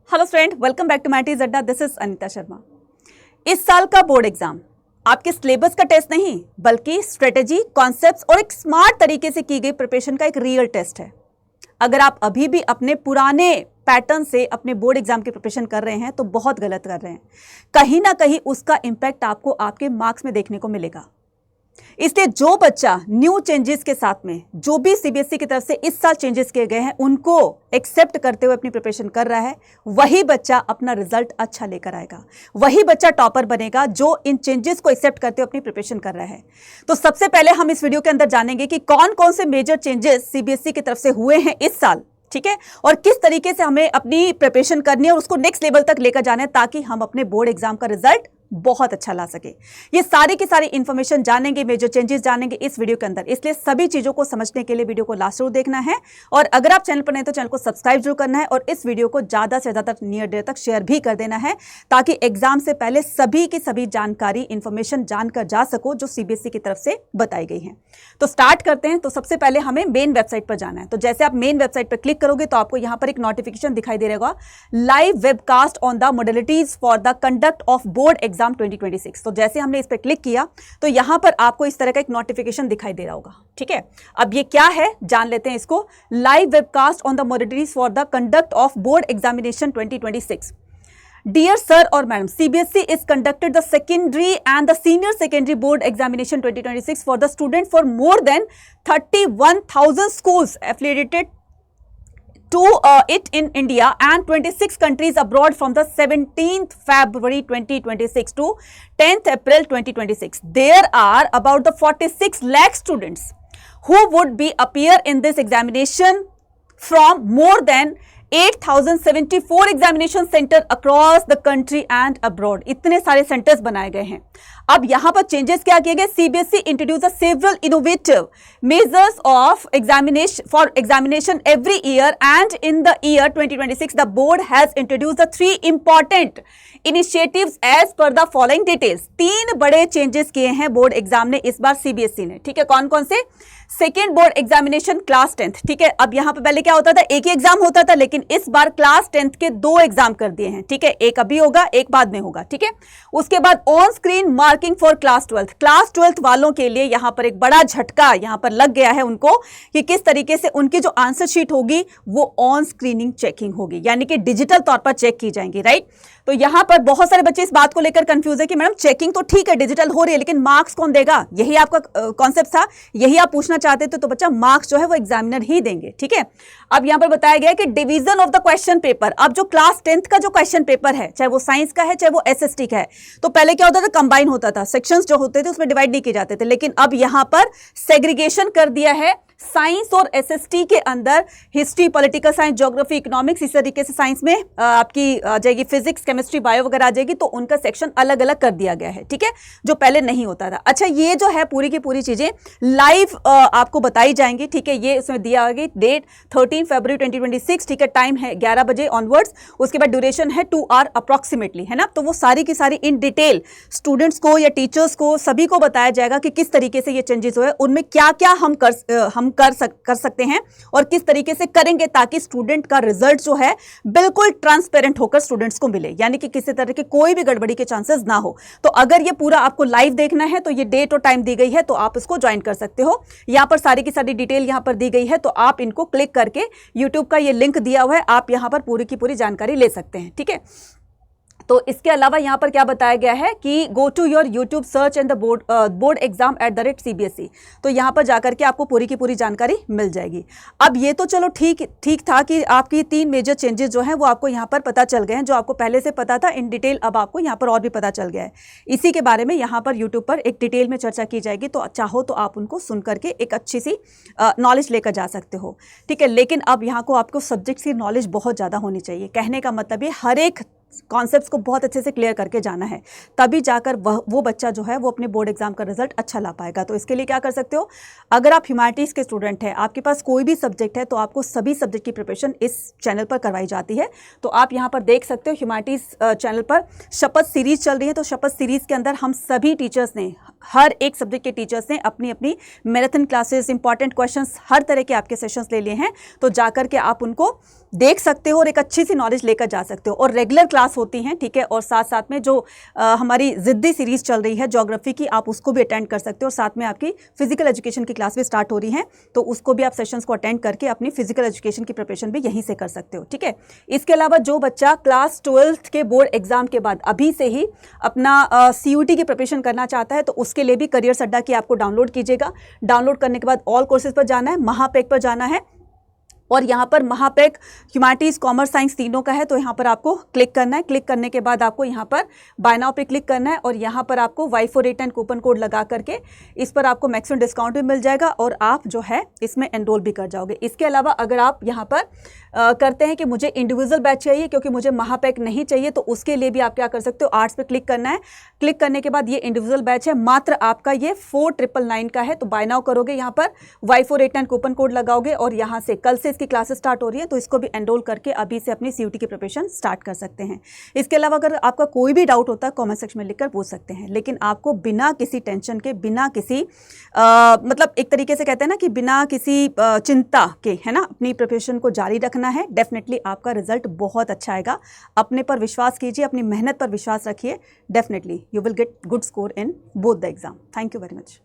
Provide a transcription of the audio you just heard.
Hello friend, welcome back to Matty's adda. This is Anita Sharma. इस साल का बोर्ड एग्जाम आपके सिलेबस का टेस्ट नहीं बल्कि स्ट्रेटेजी, कॉन्सेप्ट्स और एक स्मार्ट तरीके से की गई प्रिपरेशन का एक रियल टेस्ट है। अगर आप अभी भी अपने पुराने पैटर्न से अपने बोर्ड एग्जाम की प्रिपरेशन कर रहे हैं तो बहुत गलत कर रहे हैं। कहीं ना कहीं उसका इंपैक्ट आपको आपके मार्क्स में देखने को मिलेगा। इसलिए जो बच्चा न्यू चेंजेस के साथ में जो भी सीबीएसई की तरफ से इस साल चेंजेस किए गए हैं उनको एक्सेप्ट करते हुए अपनी प्रिपरेशन कर रहा है, वही बच्चा अपना रिजल्ट अच्छा लेकर आएगा, वही बच्चा टॉपर बनेगा जो इन चेंजेस को एक्सेप्ट करते हुए अपनी प्रिपरेशन कर रहा है। तो सबसे पहले हम इस वीडियो के अंदर जानेंगे कि कौन कौन से मेजर चेंजेस सीबीएसई की तरफ से हुए हैं इस साल, ठीक है, और किस तरीके से हमें अपनी प्रिपरेशन करनी है और उसको नेक्स्ट लेवल तक लेकर जाना है ताकि हम अपने बोर्ड एग्जाम का रिजल्ट बहुत अच्छा ला सके। ये सारी की सारी इंफॉर्मेशन जानेंगे, मेजर चेंजेस जानेंगे इस वीडियो के अंदर। इसलिए सभी चीजों को समझने के लिए वीडियो को लास्ट जरूर देखना है और अगर आप चैनल पर नए तो चैनल को सब्सक्राइब जरूर करना है और इस वीडियो को ज्यादा से ज्यादा नियर देर तक शेयर भी कर देना है ताकि एग्जाम से पहले सभी की सभी जानकारी, इंफॉर्मेशन जानकर जा सको जो सीबीएसई की तरफ से बताई गई है। तो स्टार्ट करते हैं। तो सबसे पहले हमें मेन वेबसाइट पर जाना है। तो जैसे आप मेन वेबसाइट पर क्लिक करोगे तो आपको यहां पर एक नोटिफिकेशन दिखाई दे रहेगा, live webcast on the modalities for the conduct of board exam 2026। तो जैसे हमने इस पर क्लिक किया तो यहां पर आपको इस तरह का एक नोटिफिकेशन दिखाई दे रहा होगा, ठीक है। अब ये क्या है जान लेते हैं इसको। Live webcast on the modalities for the conduct of board examination 2026। Dear sir or madam, CBSE is conducted the secondary and the senior secondary board examination 2026 for the student for more than 31,000 schools affiliated to it in India and 26 countries abroad from the 17th February 2026 to 10th April 2026. There are about the 46 lakh students who would be appear in this examination from more than 8,074 examination centre across the country and abroad. इतने सारे centres बनाए गए हैं। अब यहां पर changes क्या किए गए, CBSE introduce several innovative measures of examination for examination every year and in the year 2026 the board has introduce the 3 important initiatives as per the following details. 3 बड़े चेंजेस किए हैं बोर्ड एग्जाम ने इस बार CBSE ने, ठीक है। कौन कौन से? Second board examination class 10th, ठीक है। अब यहां पर पहले क्या होता था, एक ही एग्जाम होता था, लेकिन इस बार क्लास 10th के 2 एग्जाम कर दिए हैं, ठीक है। एक अभी होगा, एक बाद में होगा, ठीक है। उसके बाद on screen marking for class 12th। Class 12th वालों के लिए यहां पर एक बड़ा झटका यहां पर लग गया है उनको कि किस तरीके से उनकी जो आंसर शीट होगी वो ऑन स्क्रीनिंग चेकिंग होगी, यानी कि डिजिटल तौर पर चेक की जाएंगी, राइट। तो यहां पर बहुत सारे बच्चे इस बात को लेकर कंफ्यूज है कि मैडम चेकिंग तो ठीक है, डिजिटल हो रही है, लेकिन मार्क्स कौन देगा? यही आपका कॉन्सेप्ट था, यही आप पूछना चाहते थे। तो बच्चा मार्क्स जो है वो एग्जामिनर ही देंगे, ठीक है। अब यहां पर बताया गया कि division of the question paper. अब जो क्लास 10th का जो क्वेश्चन पेपर है, चाहे वो साइंस का है चाहे वो एसएसटी का है, तो पहले क्या होता था, कंबाइन होता था, सेक्शंस जो होते थे उसमें डिवाइड नहीं किए जाते थे, लेकिन अब यहां पर सेग्रीगेशन कर दिया है। साइंस और एसएसटी के अंदर history, political science, geography, economics, इस तरीके से साइंस में आपकी आ जाएगी फिजिक्स, केमिस्ट्री, बायो वगैरह आ जाएगी, तो उनका सेक्शन अलग अलग कर दिया गया है, ठीक है, जो पहले नहीं होता था। अच्छा, ये जो है पूरी की पूरी चीजें लाइव आपको बताई जाएंगी, ठीक है। ये इसमें दिया गया डेट 13 फरवरी 2026, ठीक है। टाइम है 11 बजे ऑनवर्ड्स। उसके बाद ड्यूरेशन है 2 आवर अप्रॉक्सीमेटली, है ना। तो वो सारी की सारी इन डिटेल स्टूडेंट्स को या टीचर्स को सभी को बताया जाएगा कि किस तरीके से ये चेंजेस हुए, उनमें क्या क्या हम कर सकते हैं और किस तरीके से करेंगे ताकि स्टूडेंट का रिजल्ट जो है बिल्कुल ट्रांसपेरेंट होकर स्टूडेंट्स को मिले, यानी कि किसी तरह की कोई भी गड़बड़ी के चांसेस ना हो। तो अगर ये पूरा आपको लाइव देखना है तो ये डेट और टाइम दी गई है, तो आप इसको ज्वाइन कर सकते हो। यहां पर सारी की सारी डिटेल यहां पर दी गई है, तो आप इनको क्लिक करके यूट्यूब का ये लिंक दिया हुआ है, आप यहां पर पूरी की पूरी जानकारी ले सकते हैं, ठीक है। तो इसके अलावा यहां पर क्या बताया गया है कि go to your YouTube search and the board exam @CBSE। तो यहां पर जाकर के आपको पूरी की पूरी जानकारी मिल जाएगी। अब ये तो चलो ठीक था कि आपकी 3 मेजर चेंजेस जो हैं वो आपको यहां पर पता चल गए हैं, जो आपको पहले से पता था इन डिटेल, अब आपको यहां पर और भी पता चल गया है। इसी के बारे में यहां पर यूट्यूब पर एक डिटेल में चर्चा की जाएगी, तो चाहो तो आप उनको सुन करके एक अच्छी सी नॉलेज लेकर जा सकते हो, ठीक है। लेकिन अब यहाँ को आपको सब्जेक्ट्स की नॉलेज बहुत ज़्यादा होनी चाहिए। कहने का मतलब ये हर एक कॉन्सेप्ट्स को बहुत अच्छे से क्लियर करके जाना है, तभी जाकर वो बच्चा जो है वो अपने बोर्ड एग्जाम का रिजल्ट अच्छा ला पाएगा। तो इसके लिए क्या कर सकते हो, अगर आप ह्यूमैनिटीज़ के स्टूडेंट हैं, आपके पास कोई भी सब्जेक्ट है, तो आपको सभी सब्जेक्ट की प्रिपरेशन इस चैनल पर करवाई जाती है। तो आप यहाँ पर देख सकते हो ह्यूमैनिटीज़ चैनल पर शपथ सीरीज चल रही है। तो शपथ सीरीज के अंदर हम सभी टीचर्स ने हर एक सब्जेक्ट के टीचर्स ने अपनी अपनी मैराथन क्लासेस, इंपॉर्टेंट क्वेश्चंस, हर तरह के आपके सेशंस ले लिए हैं। तो जाकर के आप उनको देख सकते हो और एक अच्छी सी नॉलेज लेकर जा सकते हो। और रेगुलर क्लास होती हैं, ठीक है। और साथ साथ में जो हमारी ज़िद्दी सीरीज़ चल रही है ज्योग्राफी की, आप उसको भी अटेंड कर सकते हो। और साथ में आपकी फिजिकल एजुकेशन की क्लास भी स्टार्ट हो रही है, तो उसको भी आप सेशंस को अटेंड करके अपनी फिजिकल एजुकेशन की प्रिपरेशन भी यहीं से कर सकते हो, ठीक है। इसके अलावा जो बच्चा क्लास 12th के बोर्ड एग्जाम के बाद अभी से ही अपना CUT की प्रिपरेशन करना चाहता है, तो उसके लिए भी करियर अड्डा की आपको डाउनलोड कीजिएगा। डाउनलोड करने के बाद ऑल कोर्सेज पर जाना है, महापेक पर जाना है। और यहाँ पर महापेक ह्यूमैनिटीज़, कॉमर्स, साइंस तीनों का है, तो यहाँ पर आपको क्लिक करना है। क्लिक करने के बाद आपको यहाँ पर बाय नाउ पे क्लिक करना है और यहाँ पर आपको Y489 कूपन कोड लगा करके इस पर आपको मैक्सिमम डिस्काउंट भी मिल जाएगा और आप जो है इसमें एनरोल भी कर जाओगे। इसके अलावा अगर आप यहाँ पर करते हैं कि मुझे इंडिविजुअल बैच चाहिए क्योंकि मुझे महापेक नहीं चाहिए, तो उसके लिए भी आप क्या कर सकते हो, आर्ट्स पे क्लिक करना है। क्लिक करने के बाद ये इंडिविजुअल बैच है, मात्र आपका ये 4999 का है। तो बाय नाउ करोगे, यहाँ पर Y489 कूपन कोड लगाओगे और यहाँ से कल से इसकी क्लासेस स्टार्ट हो रही है, तो इसको भी एनरोल करके अभी से अपनी CUT की प्रिपरेशन स्टार्ट कर सकते हैं। इसके अलावा अगर आपका कोई भी डाउट होता है कमेंट सेक्शन में लिखकर पूछ सकते हैं, लेकिन आपको बिना किसी टेंशन के, बिना किसी मतलब एक तरीके से कहते हैं ना कि बिना किसी चिंता के, है ना, अपनी प्रिपरेशन को जारी रखना है। डेफिनेटली आपका रिजल्ट बहुत अच्छा आएगा। अपने पर विश्वास कीजिए, अपनी मेहनत पर विश्वास रखिए। Definitely you will get good score in both the exam. Thank you very much.